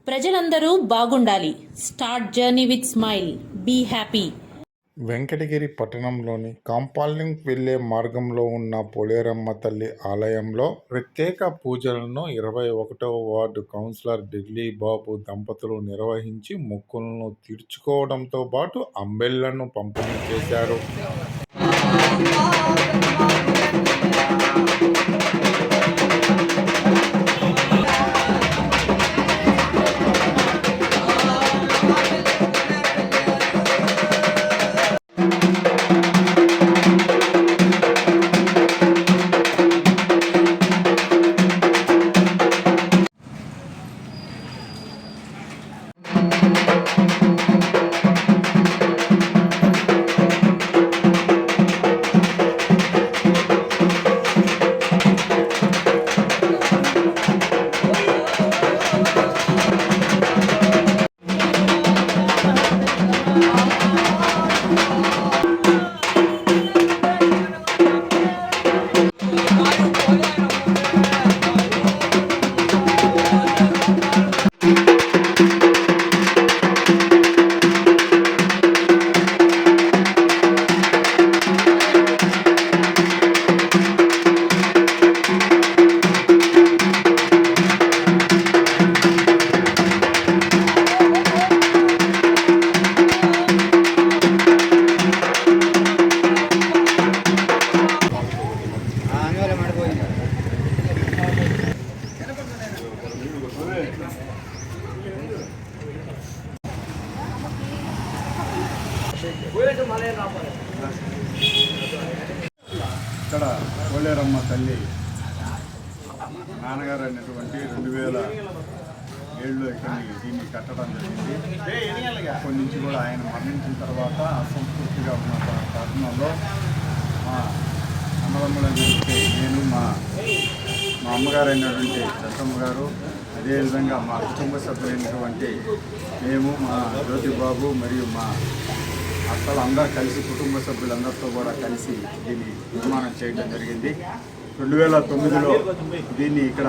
ప్రజలందరూ బాగుండాలి. Start journey with smile. Be happy. Venkatagiri పట్టణంలోని కాంపౌండ్కి వెళ్లే మార్గంలో ఉన్న పోలేరమ్మ తల్లి ఆలయంలో ప్రత్యేక పూజలను 21వ వార్డు కౌన్సిలర్ ఢిల్లీ బాబు దంపతులు నిర్వహించి మొక్కులను తీర్చుకోవడంతో పాటు అంబెళ్లను పంపిణీ చేశారు. ఇక్కడ పోలేరమ్మ తల్లి నాన్నగారు అయినటువంటి 2007లో ఇక్కడ దీన్ని కట్టడం జరిగింది. అప్పటి నుంచి కూడా ఆయన మరణించిన తర్వాత అసంపూర్తిగా ఉన్న తరుణంలో మా అన్నదమ్ములని నేను మా అమ్మగారు అయినటువంటి చట్టమ్మ గారు, అదేవిధంగా మా కుటుంబ సభ్యులైనటువంటి మేము, మా జ్యోతిబాబు మరియు మా అక్కలు అందరూ కలిసి కుటుంబ సభ్యులందరితో కూడా కలిసి దీన్ని నిర్మాణం చేయడం జరిగింది. 2009లో దీన్ని ఇక్కడ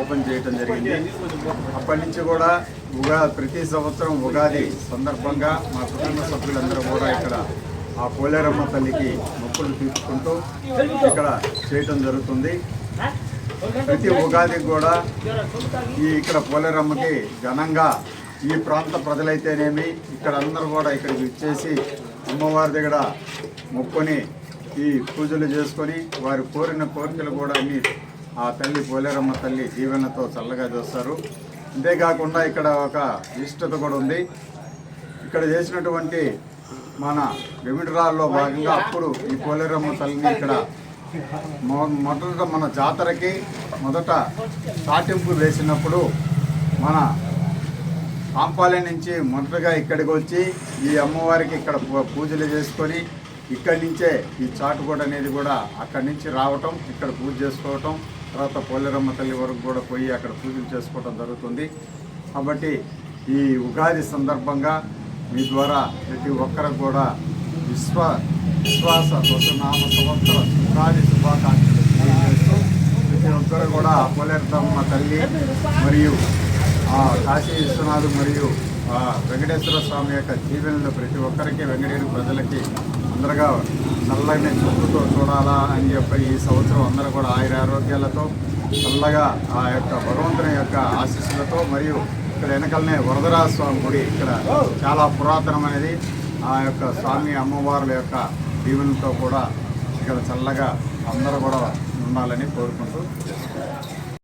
ఓపెన్ చేయడం జరిగింది. అప్పటి నుంచి కూడా ప్రతి సంవత్సరం ఉగాది సందర్భంగా మా కుటుంబ సభ్యులందరూ కూడా ఇక్కడ ఆ పోలేరమ్మ తల్లికి మొక్కులు తీసుకుంటూ ఇక్కడ చేయటం జరుగుతుంది. ప్రతి ఉగాదికి కూడా ఇక్కడ పోలేరమ్మకి ఘనంగా ఈ ప్రాంత ప్రజలైతేనేమి ఇక్కడ అందరూ కూడా ఇక్కడికి ఇచ్చేసి అమ్మవారి దగ్గర మొక్కుని ఈ పూజలు చేసుకొని వారి కోరిన కోరికలు కూడా అన్ని ఆ తల్లి పోలేరమ్మ తల్లి దీవెనతో చల్లగా చేస్తారు. అంతేకాకుండా ఇక్కడ ఒక విశిష్టత కూడా ఉంది. ఇక్కడ చేసినటువంటి మన వెమిటరాల్లో భాగంగా అప్పుడు ఈ పోలేరమ్మ తల్లిని ఇక్కడ మొదట మన జాతరకి మొదట సాటింపు వేసినప్పుడు మన కాంపాలెం నుంచి మొదటగా ఇక్కడికి వచ్చి ఈ అమ్మవారికి ఇక్కడ పూజలు చేసుకొని ఇక్కడి నుంచే ఈ చాటుకోట అనేది కూడా అక్కడి నుంచి రావటం, ఇక్కడ పూజ చేసుకోవటం, తర్వాత పోలేరమ్మ తల్లి వరకు కూడా పోయి అక్కడ పూజలు చేసుకోవటం జరుగుతుంది. కాబట్టి ఈ ఉగాది సందర్భంగా మీ ద్వారా ప్రతి ఒక్కరికి కూడా విశ్వాస వసునామ సంవత్సర ఉగాది శుభాకాంక్షలు తెలియజేస్తూ ప్రతి ఒక్కరు కూడా పోలేరమ్మ తల్లి మరియు కాశీ విశ్వనాథ్ మరియు వెంకటేశ్వర స్వామి యొక్క దీవెనలు ప్రతి ఒక్కరికి, వెంకటగిరి ప్రజలకి అందరుగా చల్లగా చూపుతో చూడాలా అని చెప్పి ఈ సంవత్సరం అందరూ కూడా ఆరోగ్యాలతో చల్లగా ఆ యొక్క భగవంతుని యొక్క ఆశీస్సులతో, మరియు ఇక్కడ వెనకలనే వరదరాజ స్వామి గుడి ఇక్కడ చాలా పురాతనమైనది, ఆ యొక్క స్వామి అమ్మవార్ల యొక్క దీవెనలతో కూడా ఇక్కడ చల్లగా అందరూ కూడా ఉండాలని కోరుకుంటూ చేసుకుంటారు.